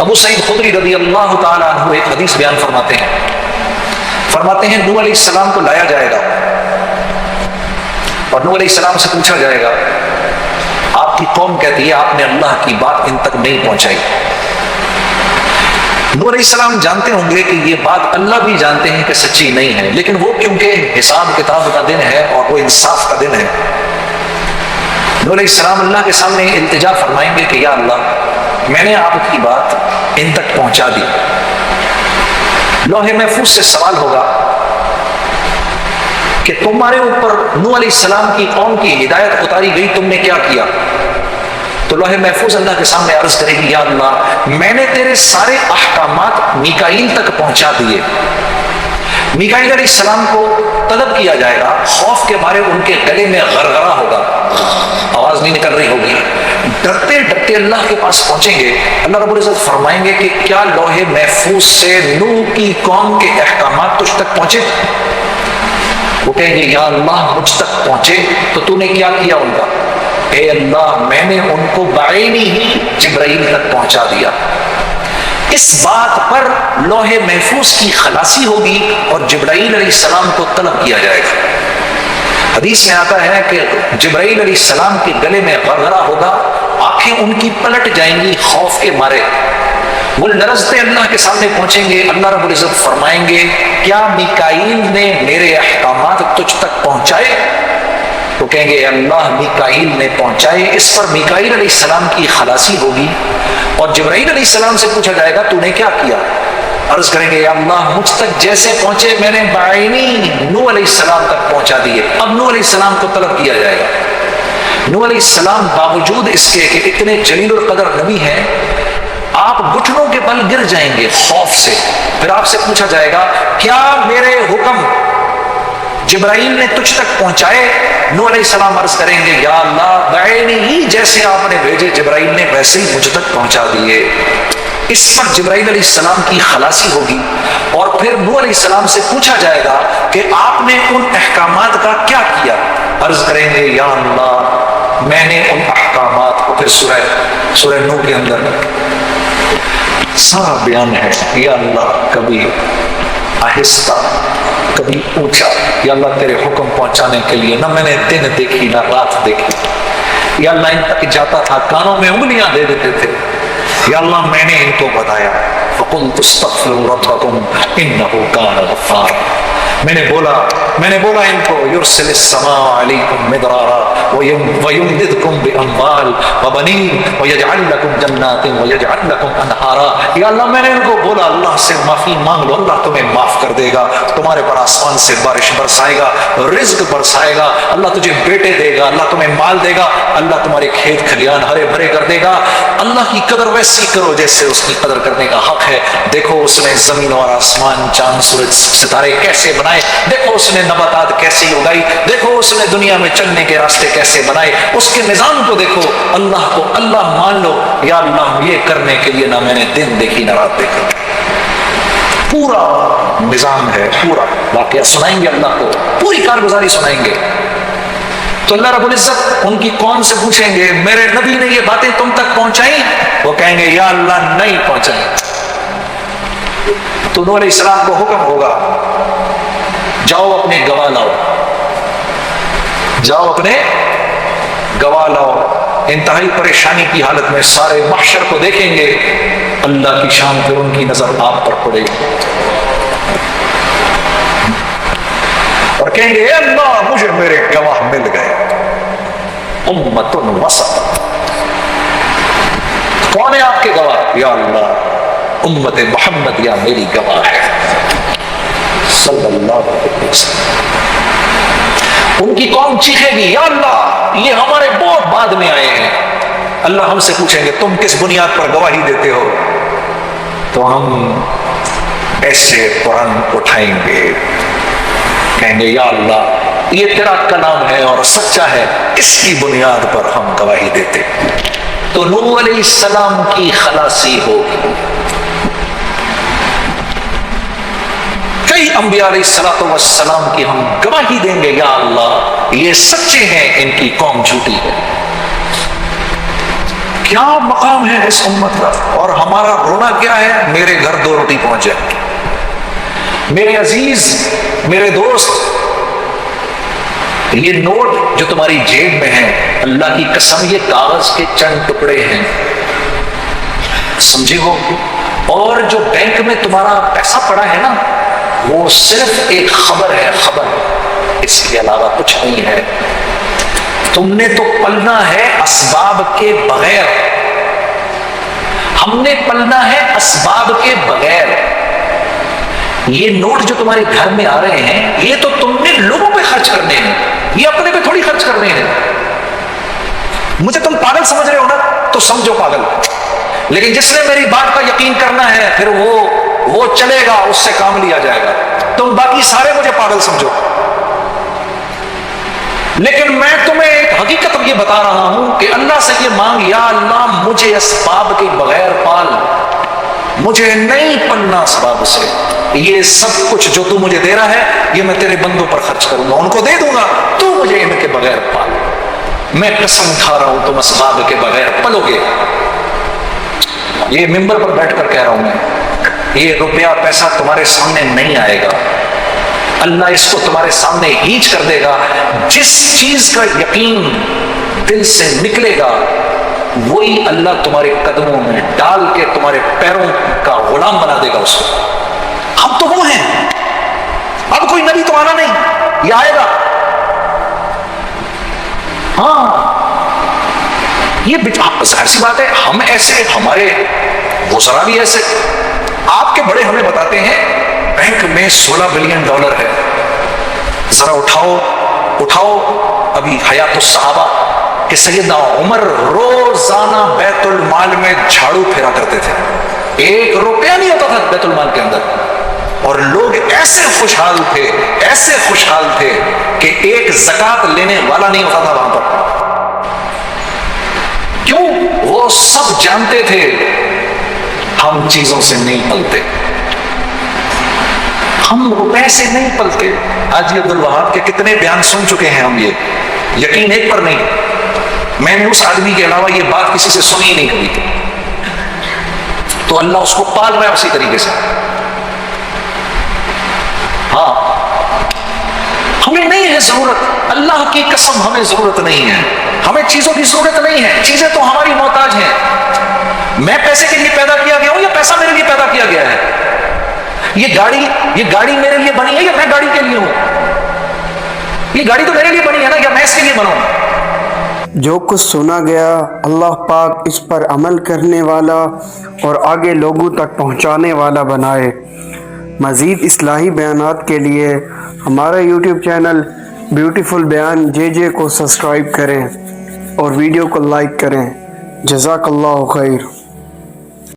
ابو سعید خدری رضی اللہ تعالیٰ عنہ ایک حدیث بیان فرماتے ہیں نوح علیہ السلام کو لایا جائے گا اور نوح علیہ السلام سے پوچھا جائے گا آپ کی قوم کہتی ہے آپ نے اللہ کی بات ان تک نہیں پہنچائی. نوح علیہ السلام جانتے ہوں گے کہ یہ بات اللہ بھی جانتے ہیں کہ سچی نہیں ہے، لیکن وہ کیونکہ حساب کتاب کا دن ہے اور وہ انصاف کا دن ہے، نوح علیہ السلام اللہ کے سامنے التجا فرمائیں گے کہ یا اللہ میں نے آپ کی بات ان تک پہنچا دی. لوح محفوظ سے سوال ہوگا کہ تمہارے اوپر نوح علیہ السلام کی قوم کی ہدایت اتاری گئی، تم نے کیا کیا؟ تو لوح محفوظ اللہ کے سامنے عرض کرے گی یا اللہ میں نے تیرے سارے احکامات میکائیل تک پہنچا دیے. میکائیل علیہ السلام کو طلب کیا جائے گا، خوف کے مارے ان کے گلے میں غرغرہ ہوگا، آواز نہیں نکل رہی ہوگی، ڈرتے ڈرتے اللہ کے پاس پہنچیں گے. اللہ رب العزت فرمائیں گے کہ کیا لوح محفوظ سے نوح کی قوم کے احکامات تجھ تک پہنچے؟ وہ کہیں گے یا اللہ مجھ تک پہنچے. تو تو نے کیا کیا ان کا؟ اے اللہ میں نے ان کو بعینی ہی جبرائیل تک پہنچا دیا. اس بات پر لوح محفوظ کی خلاصی ہوگی اور جبرائیل علیہ السلام کو طلب کیا جائے گا. حدیث میں آتا ہے کہ جبرائیل علیہ السلام کے گلے میں غرغرہ ہوگا، آنکھیں ان کی پلٹ جائیں گی خوف کے مارے، وہ لرزتے اللہ کے سامنے پہنچیں گے. اللہ رب العزت فرمائیں گے کیا میکائیل نے میرے احکامات تجھ تک پہنچائے؟ وہ کہیں گے اللہ میکائیل نے پہنچائے. اس پر میکائیل علیہ السلام کی خلاصی ہوگی اور جبرائیل علیہ السلام سے پوچھا جائے گا تو نے کیا کیا؟ عرض کریں گے یا اللہ مجھ تک جیسے پہنچے میں نے بعینی نوح علیہ السلام تک پہنچا دیے. اب نوح علیہ السلام کو طلب کیا جائے گا. نوح علیہ السلام باوجود اس کے کہ اتنے جلیل القدر نبی ہیں، آپ گھٹنوں کے بل گر جائیں گے خوف سے. پھر آپ سے پوچھا جائے گا کیا میرے حکم جبرائیل نے تجھ تک پہنچائے؟ نوح علیہ السلام عرض کریں گے یا اللہ بعینی ہی جیسے آپ نے بھیجے جبرائیل نے ویسے ہی مجھ تک پہنچا دیے. اس پر جبرائیل علیہ السلام کی خلاصی ہوگی اور پھر نوح علیہ السلام سے پوچھا جائے گا کہ آپ نے ان احکامات کا کیا کیا؟ عرض کریں گے یا اللہ میں نے ان احکامات کو، پھر سورہ نوح کے اندر سارا بیان ہے یا اللہ کبھی آہستہ کبھی اونچا. یا اللہ تیرے حکم پہنچانے کے لیے نہ میں نے دن دیکھی نہ رات دیکھی. یا اللہ ان تک جاتا تھا کانوں میں انگلیاں دے دیتے تھے. یا اللہ میں نے ان کو بتایا فَقُلْتُ اسْتَغْفِرُوا رَبَّكُمْ إِنَّهُ كَانَ غَفَّارًا. میں نے بولا ان کو يُرْسِلِ السَّمَاءَ عَلَيْكُمْ مِدْرَارًا وَيُمْدِدْكُمْ بِأَمْوَالٍ وَبَنِينَ وَيَجْعَلْ لَكُمْ جَنَّاتٍ وَيَجْعَلْ لَكُمْ أَنْهَارًا. یا اللہ میں نے ان کو بولا اللہ سے معافی مانگ لو، اللہ تمہیں معاف کر دے گا، تمہارے پر آسمان سے بارش برسائے گا، رزق برسائے گا، اللہ تجھے بیٹے دے گا، اللہ تمہیں مال دے گا، اللہ تمہارے کھیت کھلیان ہرے بھرے کر دے گا. اللہ کی قدر ویسی کرو جیسے اس کی قدر کرنے کا حق ہے. دیکھو اس نے زمین اور آسمان، چاند سورج ستارے کیسے بنائے، دیکھو اس نے نباتات کیسی اگائی، دیکھو اس نے دنیا میں چلنے کے راستے کیسے بنائے، اس کے نظام کو دیکھو. اللہ کو اللہ مان لو. یا اللہ یہ کرنے کے لیے نہ میں نے دن دیکھی نہ رات دیکھی. پورا نظام ہے، پورا واقعہ سنائیں گے اللہ کو، پوری کارگزاری سنائیں گے. تو اللہ رب العزت ان کی قوم سے پوچھیں گے میرے نبی نے یہ باتیں تم تک پہنچائیں؟ وہ کہیں گے یا اللہ نہیں پہنچائیں. تو نوح علیہ السلام کو حکم ہوگا جاؤ اپنے گواہ لاؤ، جاؤ اپنے گواہ لاؤ. انتہائی پریشانی کی حالت میں سارے محشر کو دیکھیں گے، اللہ کی شان پھر ان کی نظر آپ پر پڑے گی اور کہیں گے اے اللہ مجھے میرے گواہ مل گئے. امت وسط. کون ہے آپ کے گواہ؟ یا اللہ امت محمد یا میری گواہ ہے صلی اللہ علیہ وسلم. ان کی قوم چیخے گی یا اللہ یہ ہمارے بہت بعد میں آئے ہیں. اللہ ہم سے پوچھیں گے تم کس بنیاد پر گواہی دیتے ہو؟ تو ہم ایسے قرآن اٹھائیں گے، کہیں گے یا اللہ یہ تیرا کلام ہے اور سچا ہے، اس کی بنیاد پر ہم گواہی دیتے. تو نوح علیہ السلام کی خلاصی ہوگی. کئی انبیاء علیہ السلام کی ہم گواہی دیں گے یا اللہ یہ سچے ہیں، ان کی قوم جھوٹی ہے. کیا مقام ہے اس امت کا، اور ہمارا رونا کیا ہے؟ میرے گھر 2 روٹی پہنچ جائے۔ میرے عزیز، میرے دوست، یہ نوٹ جو تمہاری جیب میں ہے، اللہ کی قسم یہ کاغذ کے چند ٹکڑے ہیں، سمجھے ہو؟ اور جو بینک میں تمہارا پیسہ پڑا ہے نا، وہ صرف ایک خبر ہے، خبر، اس کے علاوہ کچھ نہیں ہے۔ تم نے تو پلنا ہے اسباب کے بغیر، ہم نے پلنا ہے اسباب کے بغیر۔ یہ نوٹ جو تمہارے گھر میں آ رہے ہیں، یہ تو تم نے لوگوں پہ خرچ کرنے ہیں، یہ اپنے پہ تھوڑی خرچ کرنے ہیں۔ مجھے تم پاگل سمجھ رہے ہو نا، تو سمجھو پاگل، لیکن جس نے میری بات کا یقین کرنا ہے، پھر وہ چلے گا، اس سے کام لیا جائے گا۔ تم باقی سارے مجھے پاگل سمجھو، لیکن میں تمہیں ایک حقیقت یہ بتا رہا ہوں کہ اللہ سے یہ مانگ، یا اللہ مجھے اسباب کے بغیر پال، مجھے نہیں پلنا اسباب سے۔ یہ سب کچھ جو تو مجھے دے رہا ہے، یہ میں تیرے بندوں پر خرچ کروں گا، ان کو دے دوں گا، تو مجھے ان کے بغیر پال۔ میں قسم کھا رہا ہوں تم اسباب کے بغیر پلو گے۔ یہ ممبر پر بیٹھ کر کہہ رہا ہوں میں، یہ روپیہ پیسہ تمہارے سامنے نہیں آئے گا، اللہ اس کو تمہارے سامنے ہیچ کر دے گا۔ جس چیز کا یقین دل سے نکلے گا، وہی اللہ تمہارے قدموں میں ڈال کے تمہارے پیروں کا غلام بنا دے گا اس کو۔ ہم تو وہ ہیں، اب کوئی نبی تو آنا نہیں، یہ آئے گا۔ ہاں، یہ ظاہر سی بات ہے، ہم ایسے، ہمارے وزراء بھی ایسے۔ آپ کے بڑے ہمیں بتاتے ہیں بینک میں $16 بلین ہے، ذرا اٹھاؤ۔ ابھی حیات الصحابہ کہ سیدنا عمر روزانہ بیت المال میں جھاڑو پھیرا کرتے تھے، 1 روپیہ نہیں ہوتا تھا بیت المال کے اندر، اور لوگ ایسے خوشحال تھے کہ ایک زکات لینے والا نہیں ہوتا تھا وہاں پر۔ کیوں؟ وہ سب جانتے تھے ہم چیزوں سے نہیں پلتے، ہم روپے سے نہیں پلتے۔ حاجی عبدالوہاب کے کتنے بیان سن چکے ہیں ہم، یہ یقین ایک پر نہیں، میں نے اس آدمی کے علاوہ یہ بات کسی سے سنی نہیں کبھی تھی۔ تو اللہ اس کو پال رہا ہے اسی طریقے سے۔ ہاں، ہمیں نہیں ہے ضرورت، اللہ کی قسم ہمیں ضرورت نہیں ہے، ہمیں چیزوں کی ضرورت نہیں ہے، چیزیں تو ہماری محتاج ہیں۔ میں پیسے کے لیے پیدا کیا گیا ہوں یا پیسہ میرے لیے پیدا کیا گیا ہے؟ یہ گاڑی میرے لیے بنی ہے یا میں گاڑی کے لیے ہوں؟ یہ گاڑی تو میرے لیے بنی ہے نا، یا میں اس کے لیے بنا ہوں؟ جو کچھ سنا گیا، اللہ پاک اس پر عمل کرنے والا اور آگے لوگوں تک پہنچانے والا بنائے۔ مزید اصلاحی بیانات کے لیے ہمارا یوٹیوب چینل بیوٹیفل بیان JJ کو سبسکرائب کریں اور ویڈیو کو لائک کریں۔ جزاک اللہ خیر۔